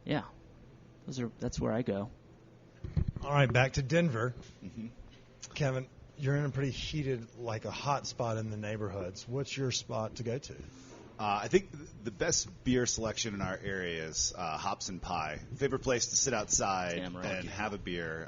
Yeah, that's where I go. All right, back to Denver. Mm-hmm. Kevin, you're in a pretty heated, like a hot spot in the neighborhoods. What's your spot to go to? I think the best beer selection in our area is Hops and Pie. Favorite place to sit outside and have a beer.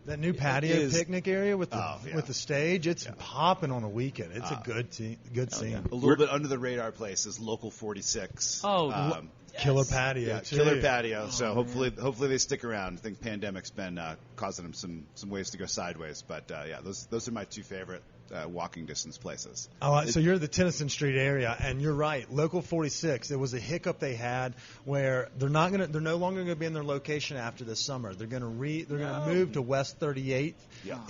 That new patio picnic area with the stage, it's popping on the weekend. It's a good scene. Yeah. A little bit under the radar place is Local 46. Yes. Killer patio, too. Killer patio. So hopefully they stick around. I think pandemic's been causing them some ways to go sideways. But those are my two favorite walking distance places. So you're the Tennyson Street area, and you're right. Local 46. There was a hiccup they had where they're no longer going to be in their location after this summer. They're going to move to West 38th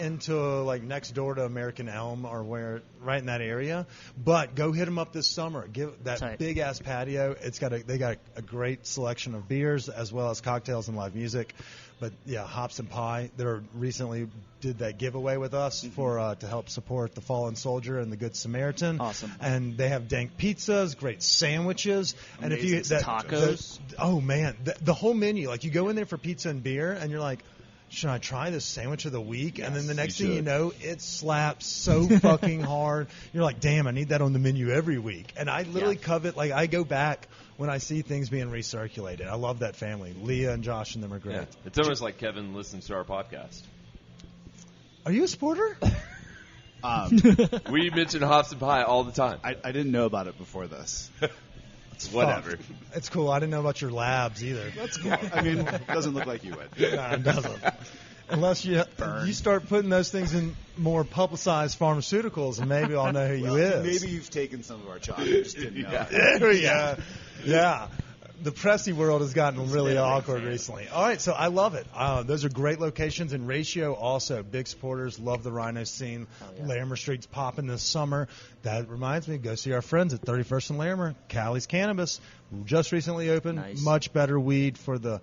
into like next door to American Elm or right in that area. But go hit them up this summer. Give that big ass patio. They got a great selection of beers as well as cocktails and live music. But yeah, Hops and Pie. They recently did that giveaway with us for to help support the fallen soldier and the Good Samaritan. Awesome. And they have dank pizzas, great sandwiches, and if you tacos. Oh man, the whole menu. Like you go in there for pizza and beer, and you're like, should I try this sandwich of the week? Yes, and then the next thing you know, it slaps so fucking hard. You're like, damn, I need that on the menu every week. And I literally covet, like I go back when I see things being recirculated. I love that family. Leah and Josh and them are great. Yeah. It's almost like Kevin listens to our podcast. Are you a sporter? We mention Hops and Pie all the time. I didn't know about it before this. Whatever. It's cool. I didn't know about your labs either. That's cool. I mean, it doesn't look like you would. No, it doesn't. Unless you start putting those things in more publicized pharmaceuticals, and maybe I'll know who you is. Maybe you've taken some of our chocolate. Just didn't know. There we go. Yeah. The Pressy world has gotten really awkward recently. All right, so I love it. Those are great locations. And Ratio also, big supporters, love the Rhino scene. Larimer Street's popping this summer. That reminds me, go see our friends at 31st and Larimer. Callie's Cannabis, just recently opened. Nice. Much better weed for the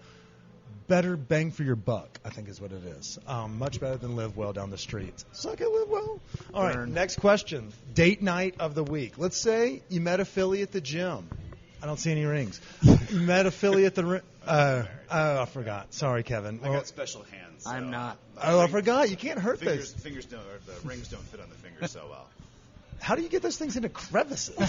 better bang for your buck, I think is what it is. Much better than Live Well down the street. Suck it, Live Well. All right, next question. Date night of the week. Let's say you met a Philly at the gym. I don't see any rings. You met a Philly at the I forgot. Sorry, Kevin. I got special hands. So I'm not. I forgot. You can't hurt those. Fingers don't, or the rings don't fit on the fingers so well. How do you get those things into crevices?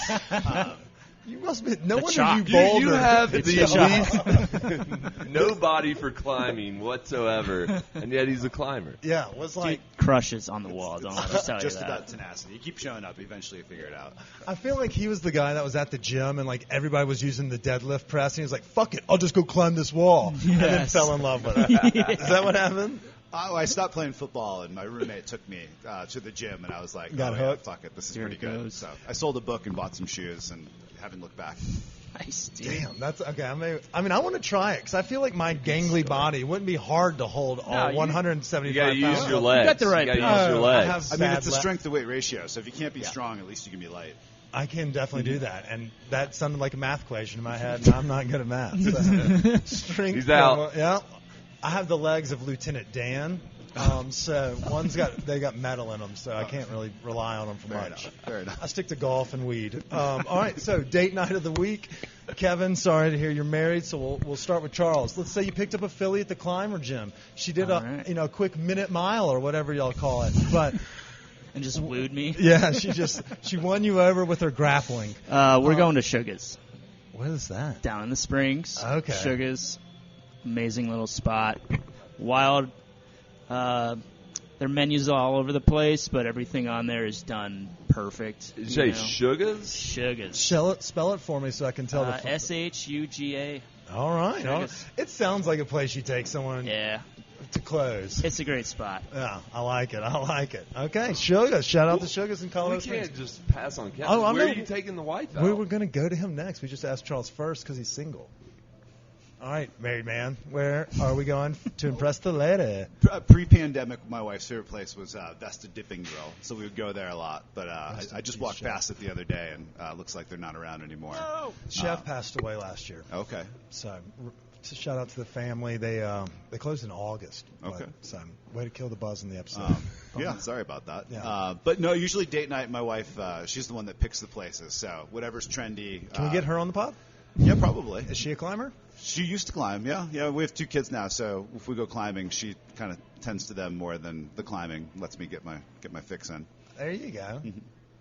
You must be. No wonder chalk. you boulder. You have the least no body for climbing whatsoever, and yet he's a climber. Yeah, it was like crushes on the wall. Don't let us tell you just that. about tenacity. You keep showing up, eventually you figure it out. I feel like he was the guy that was at the gym and like everybody was using the deadlift press, and he was like, "Fuck it, I'll just go climb this wall," and then fell in love with it. Is that what happened? I stopped playing football, and my roommate took me to the gym, and I was like, Got hooked? fuck it, this is Here pretty it good. goes. So I sold a book and bought some shoes, and haven't looked back. Nice, dude. Damn, that's okay. I want to try it because I feel like my gangly body wouldn't be hard to hold all 175 You gotta use pounds. your legs. You got the right You gotta power. use your legs. I mean, it's a strength to weight ratio, so if you can't be strong, at least you can be light. I can definitely do that, and that sounded like a math equation in my head, and I'm not good at math. So. Strength. He's out. Yeah, I have the legs of Lieutenant Dan. So they got metal in them, so I can't really rely on them for much. Fair enough. I stick to golf and weed. All right, so date night of the week. Kevin, sorry to hear you're married, so we'll start with Charles. Let's say you picked up a filly at the climber gym. She did a quick minute mile or whatever y'all call it, but. And just wooed me. Yeah, she won you over with her grappling. We're going to Sugar's. What is that? Down in the Springs. Okay. Sugar's, amazing little spot. Wild. Their menus all over the place, but everything on there is done perfect. Did you say Sugar's? Sugar's. Spell it for me so I can tell the. SHUGA. All right. Sugar's. It sounds like a place you take someone to close. It's a great spot. Yeah, I like it. Okay, Sugar's. Shout out to Sugar's in Colorado We Springs. can't just pass on Kevin. Oh, Where are you taking the wife out? We were going to go to him next. We just asked Charles first because he's single. All right, married man, where are we going to impress the lady? Pre-pandemic, my wife's favorite place was Vesta Dipping Grill, so we would go there a lot. But I just walked past it the other day, and looks like they're not around anymore. No. Chef passed away last year. Okay. So shout out to the family. They closed in August. Okay. So way to kill the buzz in the episode. Yeah, sorry about that. Yeah. But no, usually date night, my wife, she's the one that picks the places. So whatever's trendy. Can we get her on the pod? Yeah, probably. Is she a climber? She used to climb, yeah. Yeah, we have 2 kids now, so if we go climbing, she kind of tends to them more than the climbing. Lets me get my fix in. There you go.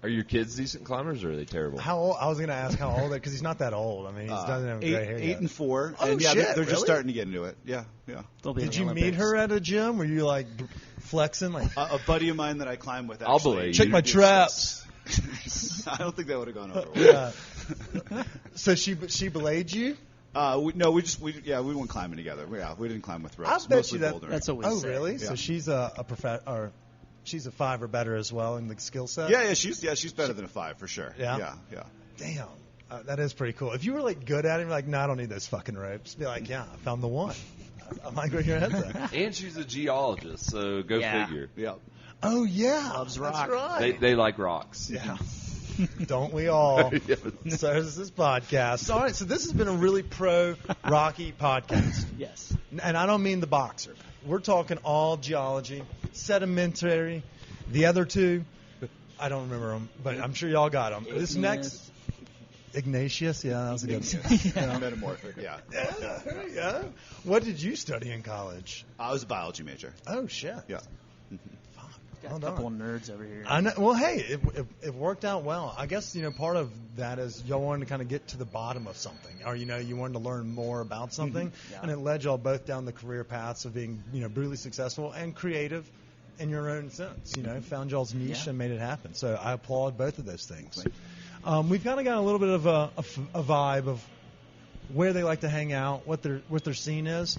Are your kids decent climbers, or are they terrible? How old? I was going to ask how old, because he's not that old. I mean, he doesn't have gray hair 8 yet. and 4. Oh, and yeah, shit, they're just really? starting to get into it. Yeah. They'll be in Did the you meet Olympics. her at a gym? Were you like flexing? Like, A buddy of mine that I climb with. I'll Actually, believe check you. my traps. I don't think that would have gone over well. Yeah. So she belayed you? We went climbing together. Yeah, we didn't climb with ropes. I bet Mostly you that- bouldering. That's what we Oh, say. really? Yeah. So she's she's a 5 or better as well in the skill set? Yeah, she's better than a 5 for sure. Yeah? Yeah. Damn. That is pretty cool. If you were like good at it, you're like, no, I don't need those fucking ropes. Be like, yeah, I found the one. I like where your head's at. And she's a geologist, so go Yeah. figure. Yeah. Oh, yeah. Loves That's rock. right. They like rocks. Yeah. Don't we all? Yeah. So is this podcast. All right, so this has been a really pro-Rocky podcast. Yes. And I don't mean the boxer. We're talking all geology, sedimentary, the other 2. I don't remember them, but I'm sure y'all got them. This next... Ignatius? Yeah, that was a good one. Metamorphic. Yeah. Yeah. What did you study in college? I was a biology major. Oh, shit. Yeah. Got Well a done. couple of nerds over here. I know. Well, hey, it worked out well. I guess, part of that is y'all wanted to kind of get to the bottom of something, or, you wanted to learn more about something, Yeah. and it led y'all both down the career paths of being, brutally successful and creative in your own sense. Found y'all's niche Yeah. and made it happen. So I applaud both of those things. We've kind of got a little bit of a vibe of where they like to hang out, what their scene is.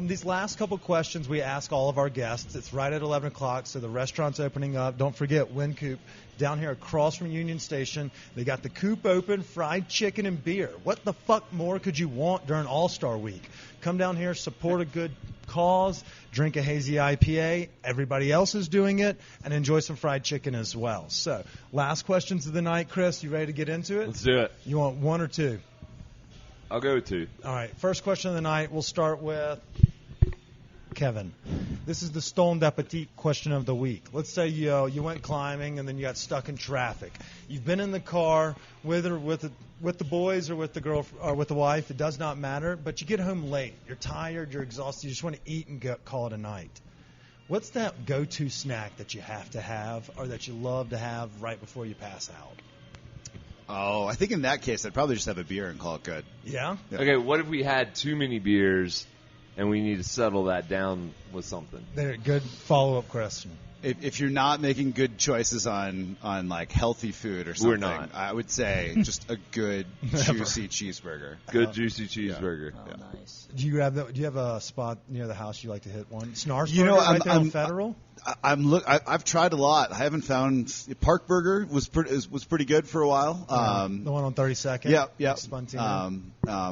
These last couple questions we ask all of our guests. It's right at 11 o'clock, so the restaurant's opening up. Don't forget, Wynkoop, down here across from Union Station. They got the coop open, fried chicken and beer. What the fuck more could you want during All-Star Week? Come down here, support a good cause, drink a hazy IPA. Everybody else is doing it, and enjoy some fried chicken as well. So, last questions of the night. Chris, you ready to get into it? Let's do it. You want 1 or 2? I'll go with 2. All right, first question of the night. We'll start with Kevin. This is the Stone d'Appetit question of the week. Let's say you went climbing and then you got stuck in traffic. You've been in the car with the boys or with the girl or with the wife. It does not matter. But you get home late. You're tired. You're exhausted. You just want to eat and call it a night. What's that go-to snack that you have to have or that you love to have right before you pass out? Oh, I think in that case, I'd probably just have a beer and call it good. Yeah? Yeah. Okay, what if we had too many beers and we need to settle that down with something? There, good follow-up question. If you're not making good choices on like healthy food or something, We're not. I would say just a good juicy cheeseburger. Good juicy cheeseburger. Oh, nice. Do you have a spot near the house you like to hit one? Snarf You know, Burger right I'm- there on I'm- Federal? I've tried a lot. I haven't found Park Burger was pretty good for a while. The one on 32nd? Yeah. Spontino.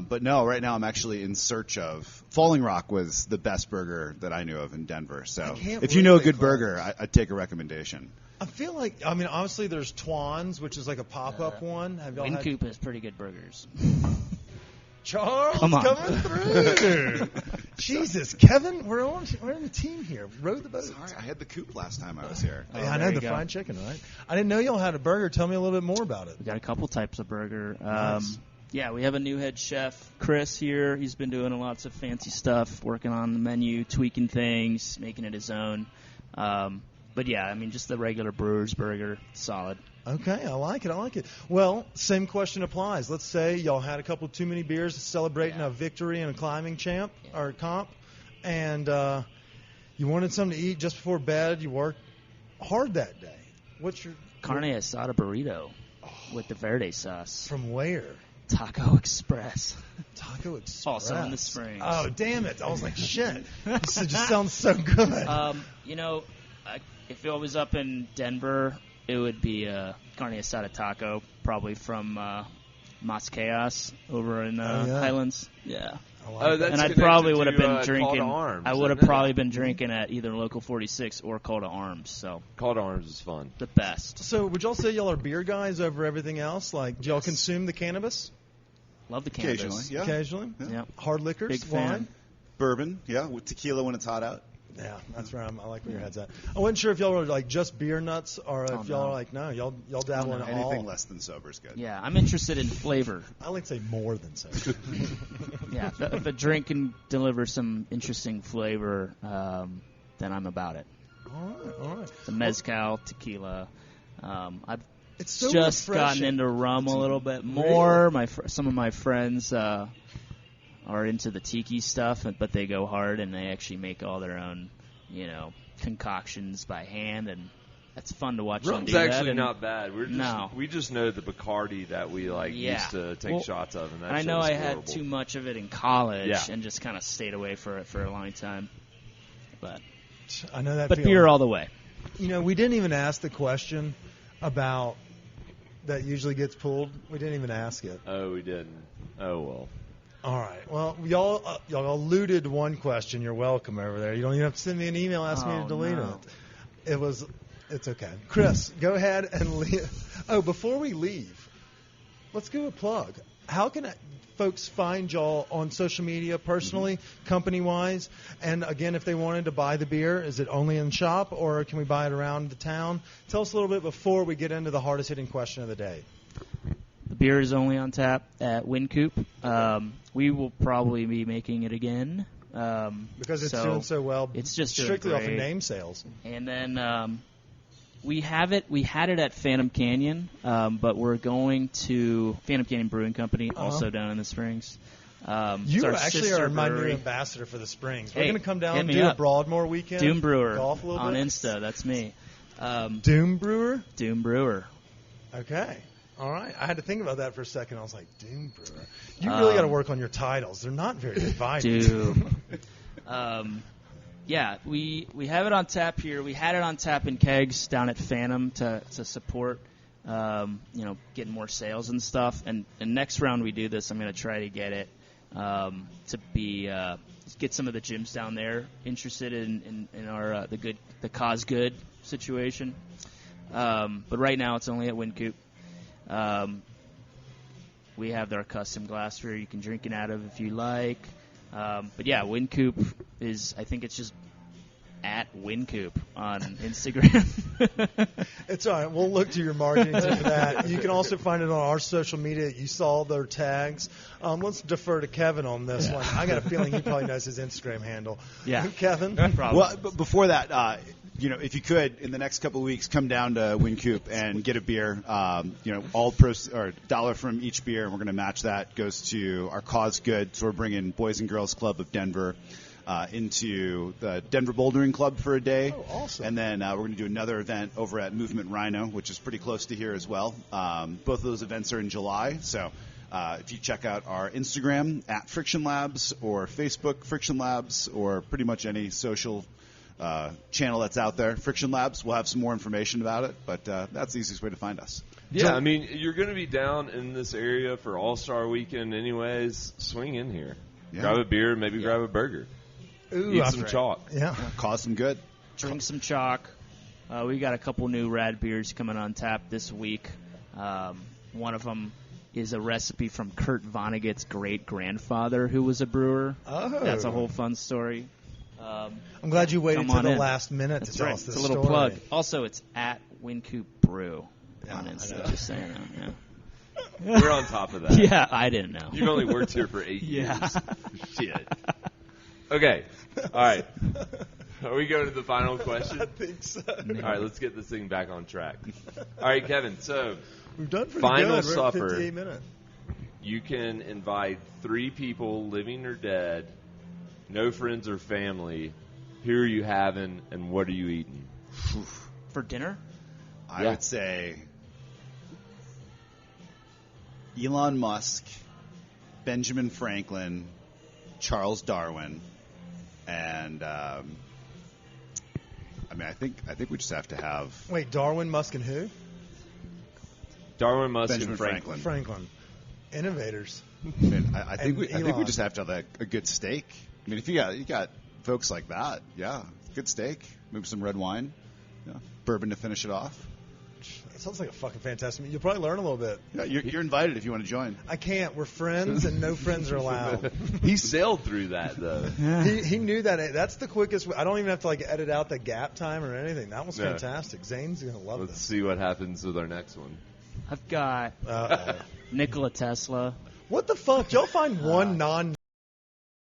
But no, right now I'm actually in search of Falling Rock was the best burger that I knew of in Denver. So can't if you know a believe good they burger, I'd take a recommendation. I feel like, obviously there's Twan's, which is like a pop-up one. Have y'all had Wynkoop has pretty good burgers. Charles Come on. coming through? Jesus, Kevin, we're in the team here. Row the boat. Sorry, I had the coop last time I was here. Yeah, I there know you the go. fried chicken, right? I didn't know y'all had a burger. Tell me a little bit more about it. We got a couple types of burger. Nice. Yeah, we have a new head chef, Chris, here. He's been doing lots of fancy stuff, working on the menu, tweaking things, making it his own. But yeah, just the regular brewer's burger, solid. Okay, I like it. Well, same question applies. Let's say y'all had a couple too many beers celebrating a victory in a climbing or comp, and you wanted something to eat just before bed. You worked hard that day. What's your Carne asada burrito with the verde sauce. from where? Taco Express. Taco Express. Also in the Springs. Oh, damn it! I was like, shit. This just sounds so good. If it was up in Denver, it would be a carne asada taco, probably from Mas Chaos over in Highlands. Yeah. I like Oh, that. And I connected probably would have to, been Call to drinking. Arms, I would have isn't it? probably been drinking at either Local 46 or Call to Arms. So Call to Arms is fun. the best. So, would y'all say y'all are beer guys over everything else? Like, do y'all consume the cannabis Love the cannabis. Occasionally, yeah. occasionally? Yeah. Hard liquors, Big fan. wine. Bourbon, yeah, with tequila when it's hot out. Yeah, that's where I like where your head's at. I wasn't sure if y'all were like just beer nuts or if y'all are like, no, y'all dabble in it all. Anything less than sober is good. Yeah, I'm interested in flavor. I like to say more than sober. Yeah, if a drink can deliver some interesting flavor, then I'm about it. All right. The mezcal, tequila. I've It's so just refreshing. gotten into rum a little bit more. Some of my friends are into the tiki stuff, but they go hard and they actually make all their own, concoctions by hand, and that's fun to watch them Rum's do that. actually And not bad. We just know the Bacardi that we used to take shots of, and that I shit know was I horrible. had too much of it in college Yeah. and just kind of stayed away for it for a long time. But I know that. but feeling. beer all the way. We didn't even ask the question about that usually gets pulled. We didn't even ask it. Oh, we didn't. Oh, well. All right. Well, y'all alluded to one question. You're welcome over there. You don't even have to send me an email asking me to delete it. It's okay. Chris, go ahead and leave. Oh, before we leave, let's give a plug. How can folks find y'all on social media personally, company-wise? And, again, if they wanted to buy the beer, is it only in shop or can we buy it around the town? Tell us a little bit before we get into the hardest-hitting question of the day. The beer is only on tap at Wynkoop. We will probably be making it again. Because it's doing so well. It's just doing strictly off of great. name sales. And then we had it at Phantom Canyon, but we're going to Phantom Canyon Brewing Company, also down in the Springs. You actually are my new brewery. ambassador for the Springs. We're Hey, going to come down hit and me do a up. Broadmoor weekend. Doom Brewer Golf a little on bit. Insta. That's me. Doom Brewer? Doom Brewer. Okay. All right. I had to think about that for a second. I was like, Doom Brewer. You really got to work on your titles. They're not very inviting. Doom. Yeah, we have it on tap here. We had it on tap in kegs down at Phantom to support, getting more sales and stuff. And next round we do this, I'm going to try to get it to be get some of the gyms down there interested in our the cause good situation. But right now it's only at Wynkoop. We have our custom glassware you can drink it out of if you like. But yeah, Wynkoop I think it's just at Wynkoop on Instagram. It's all right. We'll look to your marketing for that. You can also find it on our social media. You saw their tags. Let's defer to Kevin on this one. I got a feeling he probably knows his Instagram handle. Yeah. Kevin? Probably. Well, but before that, if you could, in the next couple of weeks, come down to Wynkoop and get a beer. All or $1 from each beer, and we're going to match that. Goes to our cause good. So we're bringing Boys and Girls Club of Denver into the Denver Bouldering Club for a day. Oh, awesome. And then we're going to do another event over at Movement Rhino, which is pretty close to here as well. Both of those events are in July. So if you check out our Instagram at Friction Labs or Facebook Friction Labs or pretty much any social channel that's out there, Friction Labs, we'll have some more information about it. But that's the easiest way to find us. Yeah, I mean, you're going to be down in this area for All-Star Weekend anyways. Swing in here. Yeah. Grab a beer, maybe grab a burger. Ooh, Eat I some forgot. chalk. Yeah. Cause some good. Drink some chalk. We got a couple new rad beers coming on tap this week. One of them is a recipe from Kurt Vonnegut's great-grandfather, who was a brewer. Oh. That's a whole fun story. I'm glad you waited Come to on the in. last minute to That's tell right. us this It's a little story. plug. Also, it's at Wynkoop Brew on Yeah, I Insta. know. Just saying that. Yeah. We're on top of that. Yeah, I didn't know. You've only worked here for 8 Yeah. years. Shit. Okay. All right. Are we going to the final question? I think so. All right, let's get this thing back on track. All right, Kevin, so We've done pretty Final good. We're at supper. 58 minutes. you can invite 3 people, living or dead, no friends or family. Who are you having, and what are you eating? For dinner? I Yeah. would say Elon Musk, Benjamin Franklin, Charles Darwin, and I think we just have to have Wait, Darwin, Musk, and who? Darwin, Musk, Benjamin and Franklin. Franklin. Innovators. I think we Elon. just have to have a good steak. I mean, if you got folks like that, yeah, good steak, maybe some red wine, yeah, bourbon to finish it off. That sounds like a fucking fantastic meet. You'll probably learn a little bit. Yeah, you're invited if you want to join. I can't. We're friends, and no friends are allowed. He sailed through that, though. He knew that. That's the quickest. I don't even have to edit out the gap time or anything. That was fantastic. Zane's gonna love Let's this. see what happens with our next one. I've got Nikola Tesla. What the fuck? Y'all find one non